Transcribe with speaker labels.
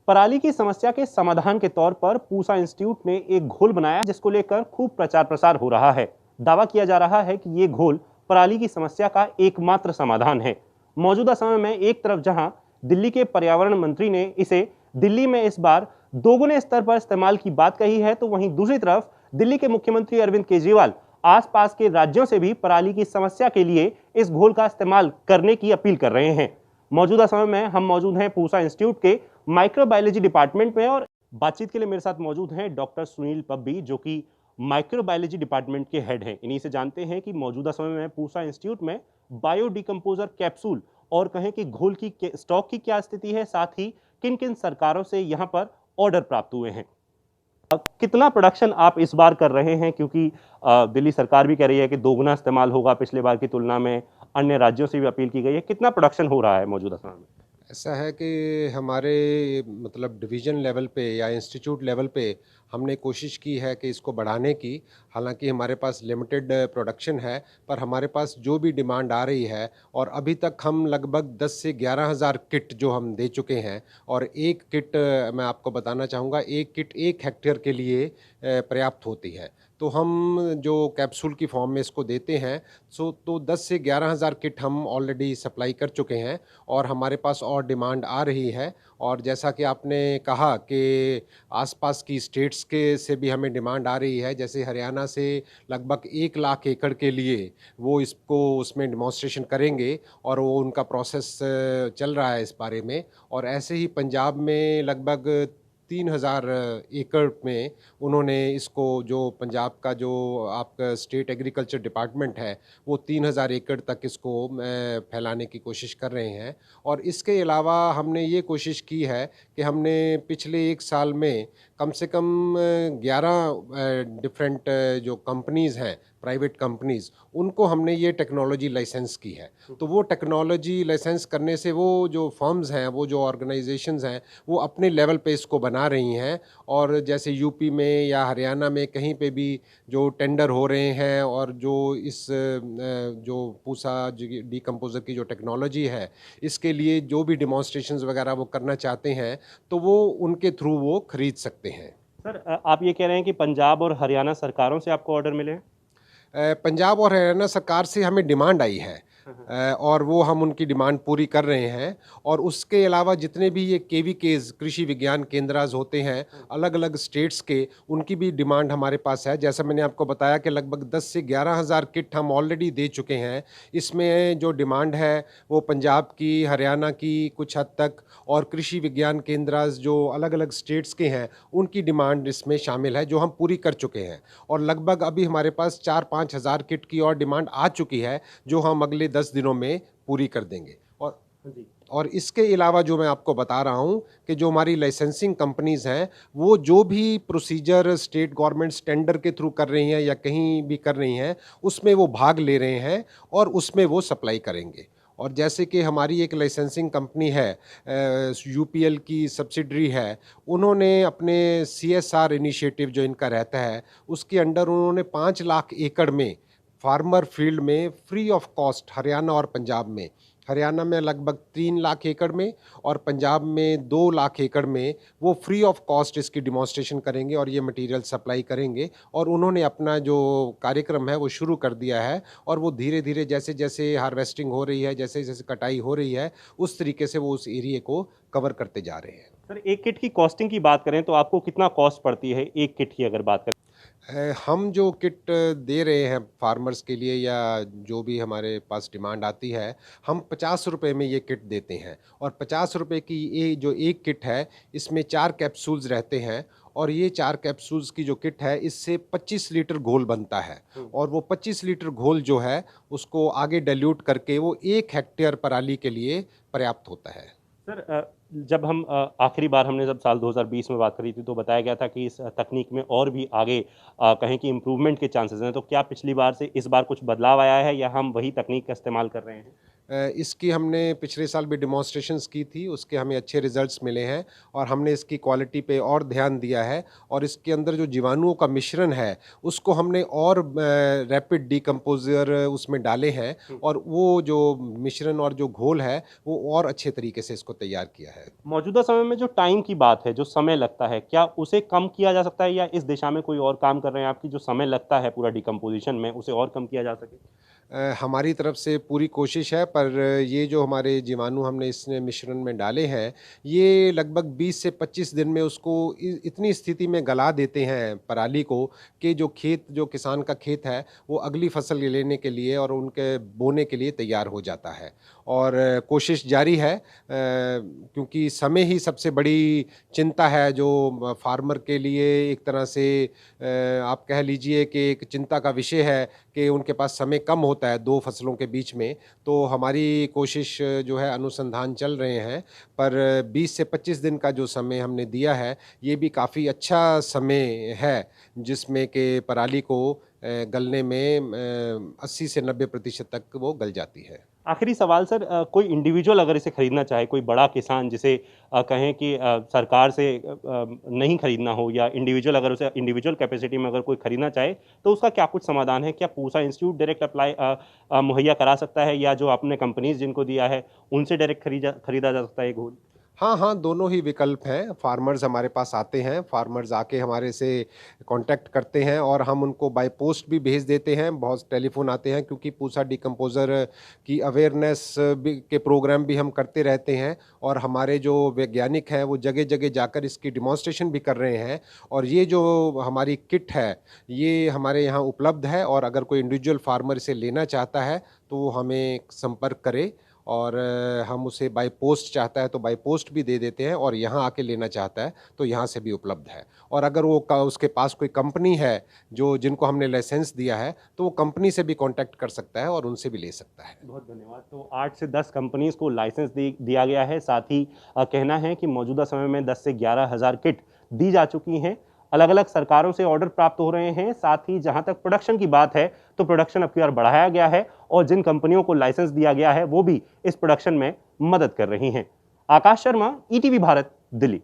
Speaker 1: पराली की समस्या के समाधान के तौर पर पूसा इंस्टीट्यूट ने एक घोल बनाया जिसको लेकर खूब प्रचार प्रसार हो रहा है। दावा किया जा रहा है कि ये घोल पराली की समस्या का एकमात्र समाधान है। मौजूदा समय में एक तरफ जहां दिल्ली के पर्यावरण मंत्री ने इसे दिल्ली में इस बार दोगुने स्तर पर इस्तेमाल की बात कही है, तो वहीं दूसरी तरफ दिल्ली के मुख्यमंत्री अरविंद केजरीवाल आसपास के राज्यों से भी पराली की समस्या के लिए इस घोल का इस्तेमाल करने की अपील कर रहे हैं। मौजूदा समय में हम मौजूद हैं पूसा इंस्टीट्यूट के माइक्रोबायोलॉजी डिपार्टमेंट में, और बातचीत के लिए मेरे साथ मौजूद हैं डॉक्टर सुनील पब्बी, जो कि माइक्रोबायोलॉजी डिपार्टमेंट के हेड हैं। इन्हीं से जानते हैं कि मौजूदा समय में पूसा इंस्टीट्यूट में बायोडिकम्पोजर कैप्सूल और कहें कि घोल की स्टॉक की क्या स्थिति है, साथ ही किन किन सरकारों से यहाँ पर ऑर्डर प्राप्त हुए हैं। कितना प्रोडक्शन आप इस बार कर रहे हैं, क्योंकि दिल्ली सरकार भी कह रही है कि दोगुना इस्तेमाल होगा पिछले बार की तुलना में, अन्य राज्यों से भी अपील की गई है। कितना प्रोडक्शन हो रहा है मौजूदा समय में?
Speaker 2: ऐसा है कि हमारे मतलब डिवीज़न लेवल पे या इंस्टीट्यूट लेवल पे हमने कोशिश की है कि इसको बढ़ाने की। हालांकि हमारे पास लिमिटेड प्रोडक्शन है, पर हमारे पास जो भी डिमांड आ रही है, और अभी तक हम लगभग 10 से 11 हज़ार किट जो हम दे चुके हैं। और एक किट मैं आपको बताना चाहूँगा, एक किट 1 हेक्टेयर के लिए पर्याप्त होती है। तो हम जो कैप्सूल की फॉर्म में इसको देते हैं, तो 10 से 11 हज़ार किट हम ऑलरेडी सप्लाई कर चुके हैं, और हमारे पास और डिमांड आ रही है। और जैसा कि आपने कहा कि आसपास की स्टेट्स के से भी हमें डिमांड आ रही है, जैसे हरियाणा से लगभग 1 लाख एकड़ के लिए वो इसको उसमें डिमॉन्स्ट्रेशन करेंगे, और वो उनका प्रोसेस चल रहा है इस बारे में। और ऐसे ही पंजाब में लगभग 3000 एकड़ में उन्होंने इसको, जो पंजाब का जो आपका स्टेट एग्रीकल्चर डिपार्टमेंट है, वो 3000 एकड़ तक इसको फैलाने की कोशिश कर रहे हैं। और इसके अलावा हमने ये कोशिश की है कि हमने पिछले 1 साल में कम से कम 11 डिफरेंट जो कंपनीज़ हैं, प्राइवेट कंपनीज़, उनको हमने ये टेक्नोलॉजी लाइसेंस की है। तो वो टेक्नोलॉजी लाइसेंस करने से वो जो फर्म्स हैं, वो जो ऑर्गेनाइजेशंस हैं, वो अपने लेवल पे इसको बना रही हैं। और जैसे यूपी में या हरियाणा में कहीं पे भी जो टेंडर हो रहे हैं, और जो इस जो पूसा डिकम्पोज़र की जो टेक्नोलॉजी है, इसके लिए जो भी डिमॉन्स्ट्रेशंस वगैरह वो करना चाहते हैं, तो वो उनके थ्रू वो खरीद सकते हैं।
Speaker 1: सर, आप ये कह रहे हैं कि पंजाब और हरियाणा सरकारों से आपको ऑर्डर मिले हैं?
Speaker 2: पंजाब और हरियाणा सरकार से हमें डिमांड आई है,
Speaker 1: हाँ, हाँ।
Speaker 2: और वो हम उनकी डिमांड पूरी कर रहे हैं। और उसके अलावा जितने भी ये केवीकेज़ कृषि विज्ञान केंद्रास होते हैं अलग-अलग स्टेट्स के, उनकी भी डिमांड हमारे पास है। जैसा मैंने आपको बताया कि लगभग 10 से 11 हज़ार किट हम ऑलरेडी दे चुके हैं। इसमें जो डिमांड है वो पंजाब की, हरियाणा की कुछ हद तक, और कृषि विज्ञान केंद्रास जो अलग-अलग स्टेट्स के हैं, उनकी डिमांड इसमें शामिल है, जो हम पूरी कर चुके हैं। और लगभग अभी हमारे पास 4-5 हज़ार किट की और डिमांड आ चुकी है, जो हम अगले 10 दिनों में पूरी कर देंगे। और
Speaker 1: हाँ जी।
Speaker 2: और इसके अलावा जो मैं आपको बता रहा हूँ कि जो हमारी लाइसेंसिंग कंपनीज़ हैं, वो जो भी प्रोसीजर स्टेट गवर्नमेंट्स टेंडर के थ्रू कर रही हैं या कहीं भी कर रही हैं, उसमें वो भाग ले रहे हैं, और उसमें वो सप्लाई करेंगे। और जैसे कि हमारी एक लाइसेंसिंग कंपनी है, यूपीएल की सब्सिडरी है, उन्होंने अपने सीएसआर इनिशिएटिव जो इनका रहता है, उसके अंडर उन्होंने 5 लाख एकड़ में फार्मर फील्ड में फ्री ऑफ कॉस्ट, हरियाणा और पंजाब में, हरियाणा में लगभग 3 लाख एकड़ में, और पंजाब में 2 लाख एकड़ में वो फ्री ऑफ कॉस्ट इसकी डिमॉन्स्ट्रेशन करेंगे और ये मटेरियल सप्लाई करेंगे। और उन्होंने अपना जो कार्यक्रम है वो शुरू कर दिया है, और वो धीरे-धीरे जैसे-जैसे हार्वेस्टिंग हो रही है, जैसे-जैसे कटाई हो रही है, उस तरीके से वो उस एरिया को कवर करते जा रहे हैं।
Speaker 1: सर, एक किट की कॉस्टिंग की बात करें तो आपको कितना कॉस्ट पड़ती है एक किट की, अगर बात करें?
Speaker 2: हम जो किट दे रहे हैं फार्मर्स के लिए, या जो भी हमारे पास डिमांड आती है, हम 50 रुपए में ये किट देते हैं। और 50 रुपए की ये जो एक किट है, इसमें 4 कैप्सूल्स रहते हैं। और ये 4 कैप्सूल्स की जो किट है, इससे 25 लीटर घोल बनता है। और वो 25 लीटर घोल जो है, उसको आगे डाइल्यूट करके वो 1 हेक्टेयर पराली के लिए पर्याप्त होता है।
Speaker 1: सर, जब हम आखिरी बार हमने जब साल 2020 में बात करी थी, तो बताया गया था कि इस तकनीक में और भी आगे कहें कि इम्प्रूवमेंट के चांसेस हैं। तो क्या पिछली बार से इस बार कुछ बदलाव आया है, या हम वही तकनीक का इस्तेमाल कर रहे हैं?
Speaker 2: इसकी हमने पिछले साल भी डेमोंस्ट्रेशंस की थी, उसके हमें अच्छे रिजल्ट्स मिले हैं और हमने इसकी क्वालिटी पे और ध्यान दिया है और इसके अंदर जो जीवाणुओं का मिश्रण है, उसको हमने और रैपिड डिकम्पोज़र उसमें डाले हैं और वो जो मिश्रण और जो घोल है, वो और अच्छे तरीके से इसको तैयार किया है।
Speaker 1: मौजूदा समय में जो टाइम की बात है, जो समय लगता है, क्या उसे कम किया जा सकता है या इस दिशा में कोई और काम कर रहे हैं आप कि जो समय लगता है पूरा डिकम्पोज़िशन में, उसे और कम किया जा सके?
Speaker 2: हमारी तरफ से पूरी कोशिश है, पर ये जो हमारे जीवाणु हमने इसमें मिश्रण में डाले हैं, ये लगभग 20 से 25 दिन में उसको इतनी स्थिति में गला देते हैं पराली को कि जो किसान का खेत है, वो अगली फसल लेने के लिए और उनके बोने के लिए तैयार हो जाता है। और कोशिश जारी है, क्योंकि समय ही सबसे बड़ी चिंता है जो फार्मर के लिए एक तरह से आप कह लीजिए कि एक चिंता का विषय है कि उनके पास समय कम होता है 2 फसलों के बीच में। तो हमारी कोशिश जो है, अनुसंधान चल रहे हैं, पर 20 से 25 दिन का जो समय हमने दिया है, ये भी काफ़ी अच्छा समय है, जिसमें कि पराली को गलने में 80 से 90% तक वो गल जाती है।
Speaker 1: आखिरी सवाल सर, कोई इंडिविजुअल अगर इसे खरीदना चाहे, कोई बड़ा किसान जिसे कहें कि सरकार से नहीं खरीदना हो या इंडिविजुअल अगर उसे इंडिविजुअल कैपेसिटी में अगर कोई खरीदना चाहे, तो उसका क्या कुछ समाधान है? क्या पूसा इंस्टीट्यूट डायरेक्ट अप्लाई मुहैया करा सकता है या जो आपने कंपनीज़ जिनको दिया है, उनसे डायरेक्ट खरीदा जा सकता है ये घोल?
Speaker 2: हाँ, हाँ, दोनों ही विकल्प हैं। फार्मर्स हमारे पास आते हैं, फार्मर्स आके हमारे से कॉन्टैक्ट करते हैं और हम उनको बाय पोस्ट भी भेज देते हैं। बहुत टेलीफ़ोन आते हैं, क्योंकि पूसा डिकम्पोज़र की अवेयरनेस भी के प्रोग्राम भी हम करते रहते हैं और हमारे जो वैज्ञानिक हैं, वो जगह-जगह जाकर इसकी डेमोंस्ट्रेशन भी कर रहे हैं और ये जो हमारी किट है, ये हमारे यहाँ उपलब्ध है और अगर कोई इंडिविजुअल फार्मर इसे लेना चाहता है, तो वो हमें संपर्क करे और हम उसे बाय पोस्ट चाहता है तो बाय पोस्ट भी दे देते हैं और यहाँ आके लेना चाहता है तो यहाँ से भी उपलब्ध है। और अगर वो उसके पास कोई कंपनी है जो जिनको हमने लाइसेंस दिया है, तो वो कंपनी से भी कॉन्टैक्ट कर सकता है और उनसे भी ले सकता है।
Speaker 1: बहुत धन्यवाद। तो 8 से 10 कंपनीज़ को लाइसेंस दिया गया है। साथ ही कहना है कि मौजूदा समय में 10 से 11 हज़ार किट दी जा चुकी हैं। अलग-अलग सरकारों से ऑर्डर प्राप्त हो रहे हैं। साथ ही जहाँ तक प्रोडक्शन की बात है, तो प्रोडक्शन अब की बार बढ़ाया गया है और जिन कंपनियों को लाइसेंस दिया गया है, वो भी इस प्रोडक्शन में मदद कर रही हैं। आकाश शर्मा, ईटीवी भारत, दिल्ली।